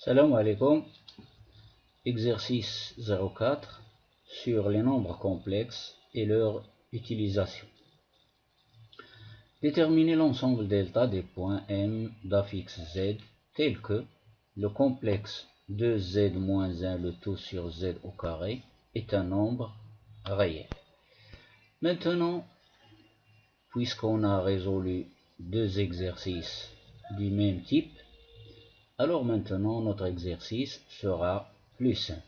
Salam alaikum. Exercice 04 sur les nombres complexes et leur utilisation. Déterminer l'ensemble delta des points M d'affixe Z tel que le complexe 2Z moins 1 le tout sur Z au carré est un nombre réel. Maintenant, puisqu'on a résolu deux exercices du même type, alors maintenant notre exercice sera plus simple.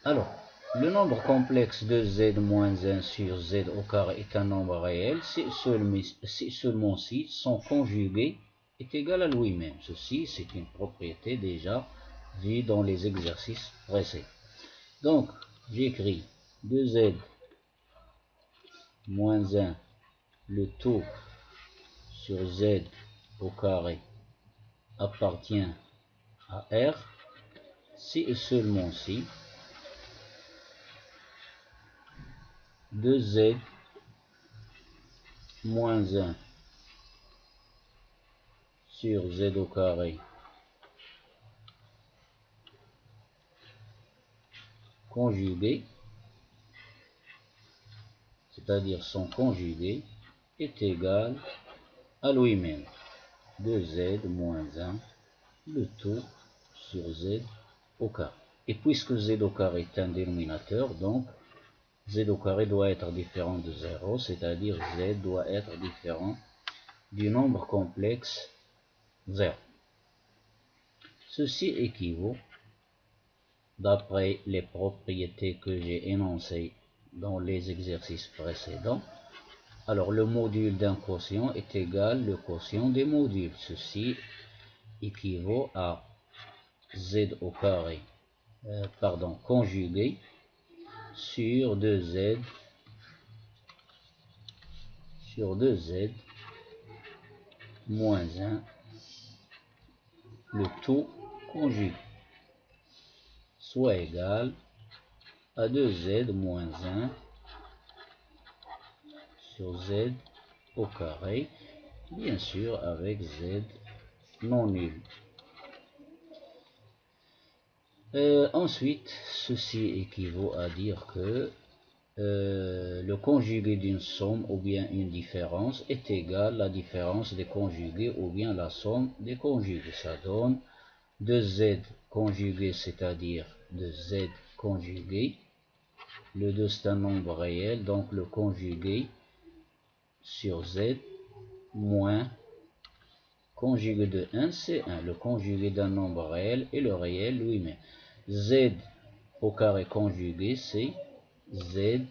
Alors, le nombre complexe de Z moins 1 sur Z au carré est un nombre réel si seulement si son conjugué est égal à lui-même. Ceci, c'est une propriété déjà vue dans les exercices précédents. Donc, j'écris 2Z moins 1 le tout sur Z au carré appartient à R si et seulement si 2Z moins 1 sur Z au carré conjugué, c'est-à-dire son conjugué, est égal à lui-même. 2Z moins 1 le tout sur Z au carré. Et puisque Z au carré est un dénominateur, donc Z au carré doit être différent de 0, c'est-à-dire Z doit être différent du nombre complexe 0. Ceci équivaut, d'après les propriétés que j'ai énoncées dans les exercices précédents, alors le module d'un quotient est égal au quotient des modules. Ceci équivaut à Z au carré, conjugué sur 2Z moins 1 le tout conjugué, soit égal à 2Z moins 1 sur Z au carré, bien sûr avec Z non nul. Ensuite, ceci équivaut à dire que le conjugué d'une somme ou bien une différence est égal à la différence des conjugués ou bien la somme des conjugués. Ça donne 2Z conjugué, c'est-à-dire 2Z conjugué. Le 2 c'est un nombre réel, donc le conjugué sur Z moins conjugué de 1, c'est 1. Le conjugué d'un nombre réel et le réel lui-même. Z au carré conjugué, c'est Z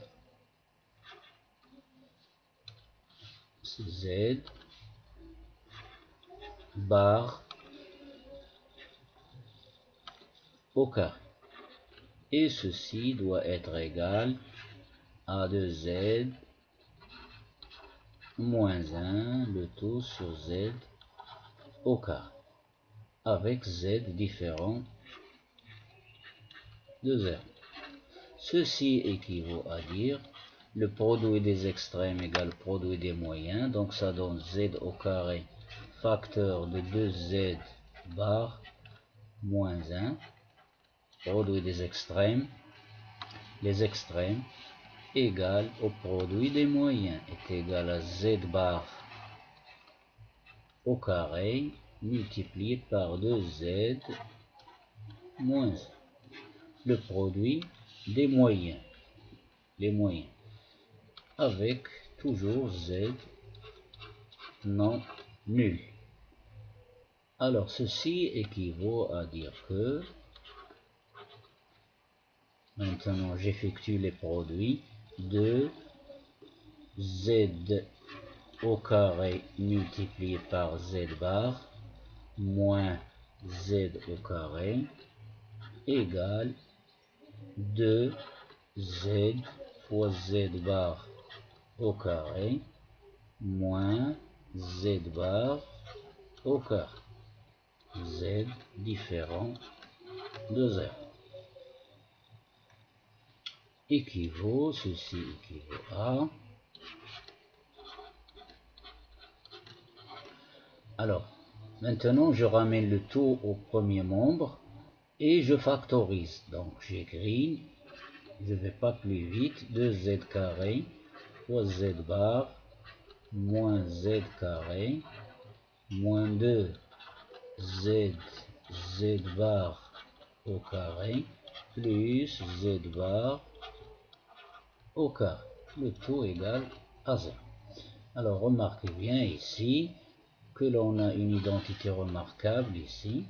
bar au carré. Et ceci doit être égal à 2Z moins 1 le tout sur Z au carré, avec Z différent de 0. Ceci équivaut à dire le produit des extrêmes égale produit des moyens, donc ça donne Z au carré facteur de 2Z bar moins 1, produit des extrêmes, les extrêmes égale au produit des moyens est égal à Z bar au carré multiplié par 2Z moins 1. Le produit des moyens, les moyens, avec toujours Z non nul. Alors ceci équivaut à dire que, maintenant j'effectue les produits de Z au carré multiplié par Z bar moins Z au carré égale 2Z fois Z bar au carré moins Z bar au carré. Z différent de 0. Ceci équivaut à... Alors, Maintenant, je ramène le tout au premier membre et je factorise. Donc, j'écris, je ne vais pas plus vite, 2z carré fois z bar moins z carré moins 2 z bar au carré plus z bar au carré. Le tout égal à 0. Alors, remarquez bien ici que l'on a une identité remarquable ici.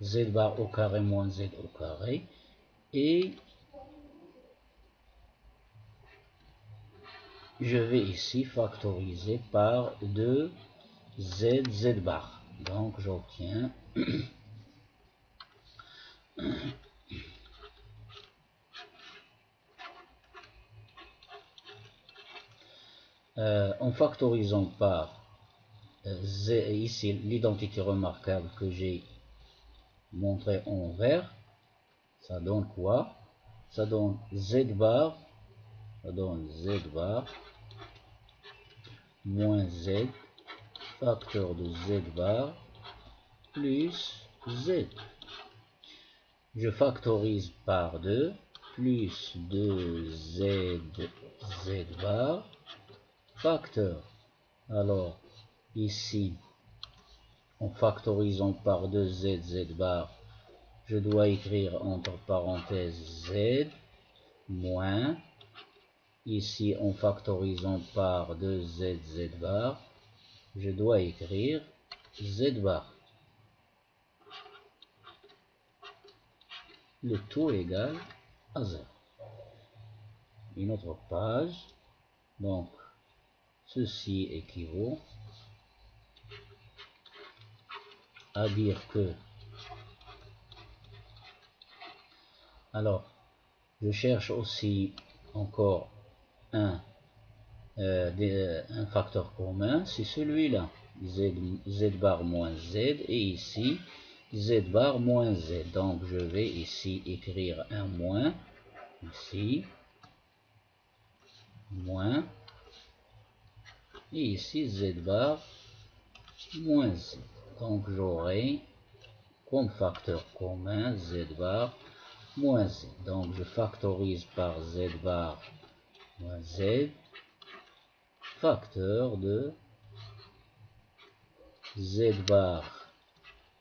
Z bar au carré moins z au carré. Et je vais ici factoriser par 2 z bar. Donc, j'obtiens en factorisant par ici l'identité remarquable que j'ai montré en vert, ça donne quoi? Ça donne z bar moins z facteur de z bar plus z. Je factorise par 2 plus 2z bar facteur. Alors ici, en factorisant par 2z bar, je dois écrire entre parenthèses z moins, ici en factorisant par 2z bar, je dois écrire z bar. Le tout égal à 0. Une autre page. Donc, ceci équivaut à dire que, alors, je cherche aussi encore un facteur commun, c'est celui-là, z bar moins z, et ici, z bar moins z. Donc, je vais ici écrire un moins, ici, moins, et ici, z bar moins z. Donc, j'aurai comme facteur commun z bar moins z. Donc, je factorise par z bar moins z, facteur de z bar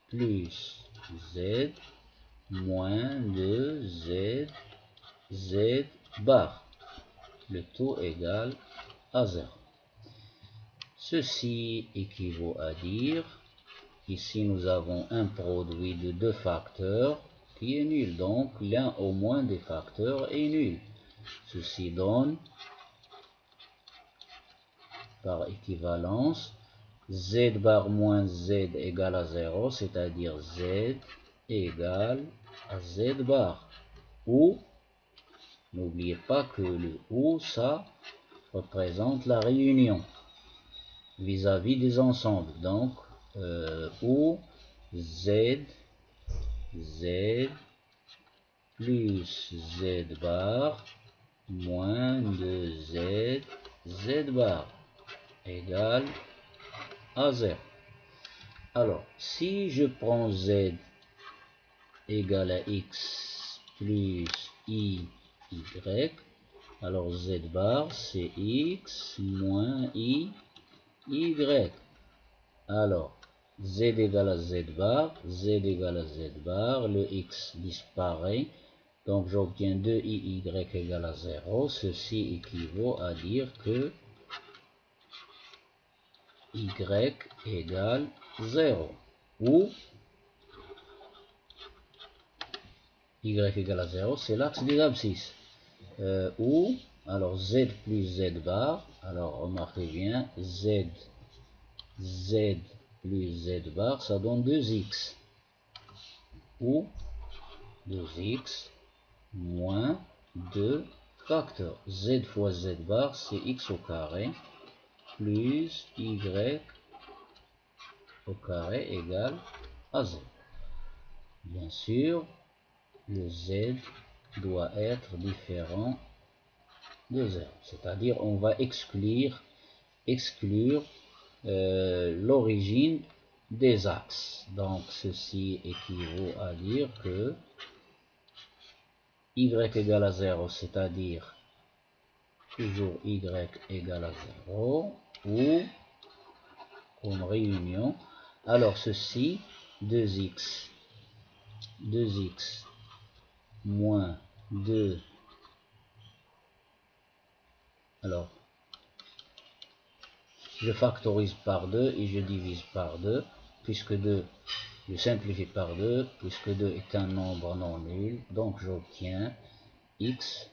plus z moins de z bar. Le tout égal à 0. Ceci équivaut à dire, ici nous avons un produit de deux facteurs qui est nul. Donc l'un au moins des facteurs est nul. Ceci donne, par équivalence, z bar moins z égale à 0, c'est-à-dire z égale à z bar. Ou, n'oubliez pas que le ou, ça représente la réunion vis-à-vis des ensembles. Donc, ou z plus z bar moins de z bar égale à 0. Alors, si je prends z égale à x plus y, alors z bar c'est x moins y. Alors, z égale à z bar, le x disparaît, donc j'obtiens 2y égale à 0. Ceci équivaut à dire que y égale 0, ou y égale à 0, c'est l'axe des abscisses, ou, alors z plus z bar, alors remarquez bien, z plus z bar, ça donne 2x, ou 2x moins 2 facteur. Z fois z bar, c'est x au carré, plus y au carré égale à 0. Bien sûr, le z doit être différent de 0. C'est-à-dire, on va exclure l'origine des axes. Donc ceci équivaut à dire que y égale à 0, c'est-à-dire toujours y égale à 0, ou comme réunion, alors ceci, 2x moins 2, alors je factorise par 2 et je divise par 2, puisque 2, je simplifie par 2, puisque 2 est un nombre non nul, donc j'obtiens x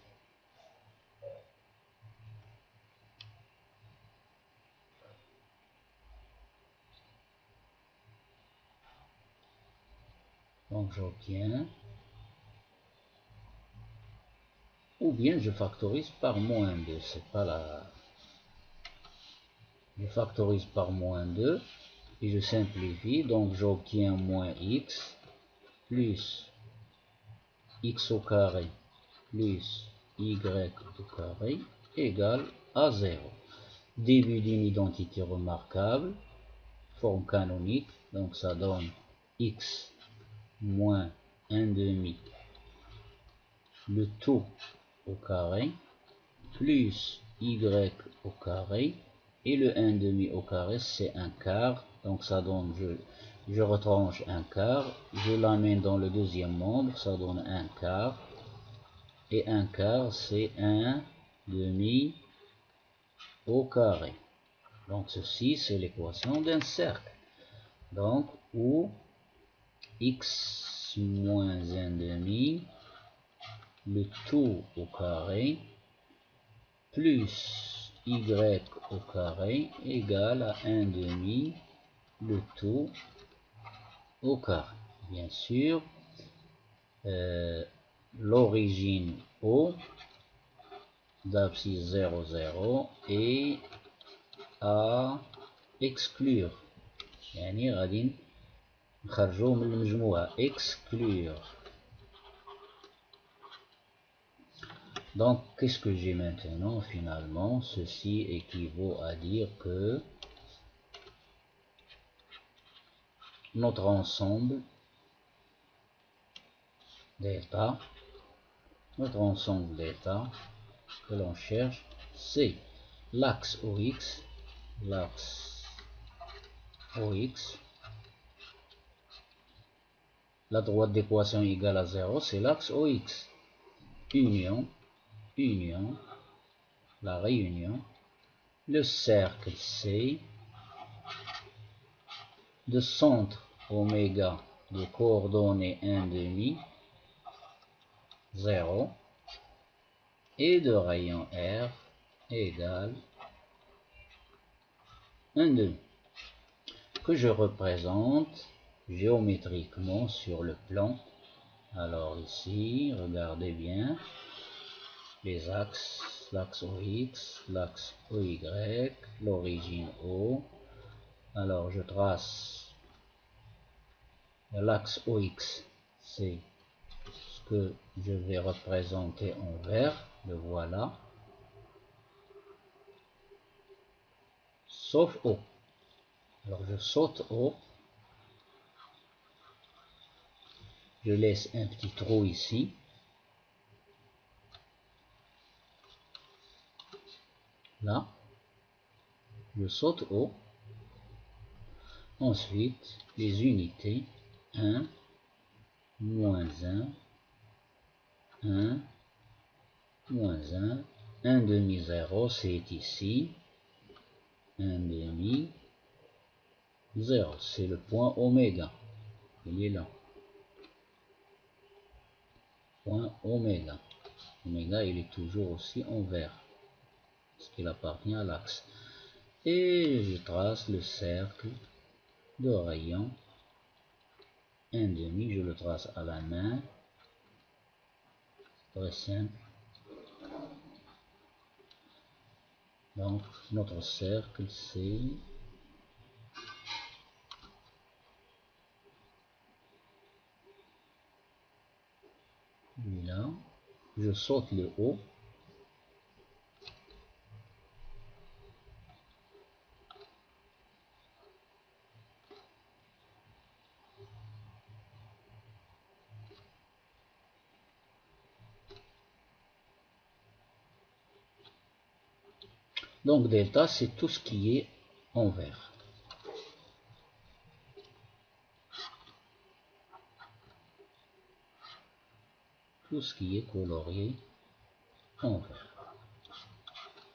donc j'obtiens, ou bien je factorise par moins 2, c'est pas la... Je factorise par moins 2 et je simplifie, donc j'obtiens moins x plus x au carré plus y au carré égale à 0. Début d'une identité remarquable, forme canonique, donc ça donne x moins 1 demi, le tout au carré, plus y au carré, et le 1 demi au carré c'est un quart, donc ça donne, je retranche un quart, je l'amène dans le deuxième membre, ça donne un quart, et un quart c'est 1 demi au carré. Donc ceci c'est l'équation d'un cercle, donc où x moins 1 demi, le tout au carré, plus y au carré égale à 1 demi, le tout au carré. Bien sûr, l'origine O d'abscisse 0, 0 est à exclure. يعني غادي نخرجوه من المجموعة exclure. Donc qu'est-ce que j'ai maintenant finalement? Ceci équivaut à dire que notre ensemble delta, que l'on cherche, c'est l'axe OX, la droite d'équation égale à 0, c'est l'axe OX, union, la réunion, le cercle C, de centre oméga de coordonnées 1 demi, 0, et de rayon R égale 1 demi, que je représente géométriquement sur le plan. Alors ici, regardez bien les axes, l'axe OX, l'axe OY, l'origine O. Alors je trace l'axe OX, c'est ce que je vais représenter en vert, le voilà, sauf O. Alors je saute O, je laisse un petit trou ici, là, je saute O, ensuite les unités, 1, moins 1, 1, moins 1, 1 demi 0, c'est ici, 1 demi 0, c'est le point oméga, il est là, point oméga, oméga il est toujours aussi en vert, parce qu'il appartient à l'axe, et je trace le cercle de rayon 1 demi, je le trace à la main, très simple. Donc notre cercle c'est là, je saute le haut, Donc delta, c'est tout ce qui est en vert. Tout ce qui est colorié en vert.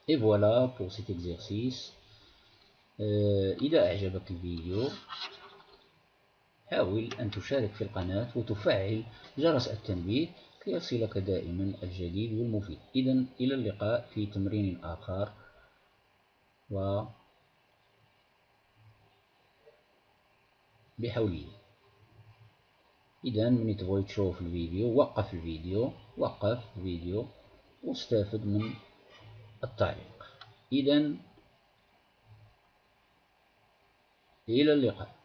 Et voilà pour cet exercice. إذا أعجبك الفيديو حاول أن تشارك في القناة وتفعل جرس التنبيه كي يصلك دائما الجديد والمفيد. إذن إلى اللقاء في تمرين آخر وبحولية. إذن من تبغي تشوف الفيديو وقف الفيديو واستفد من التعليق. إذن إلى اللقاء.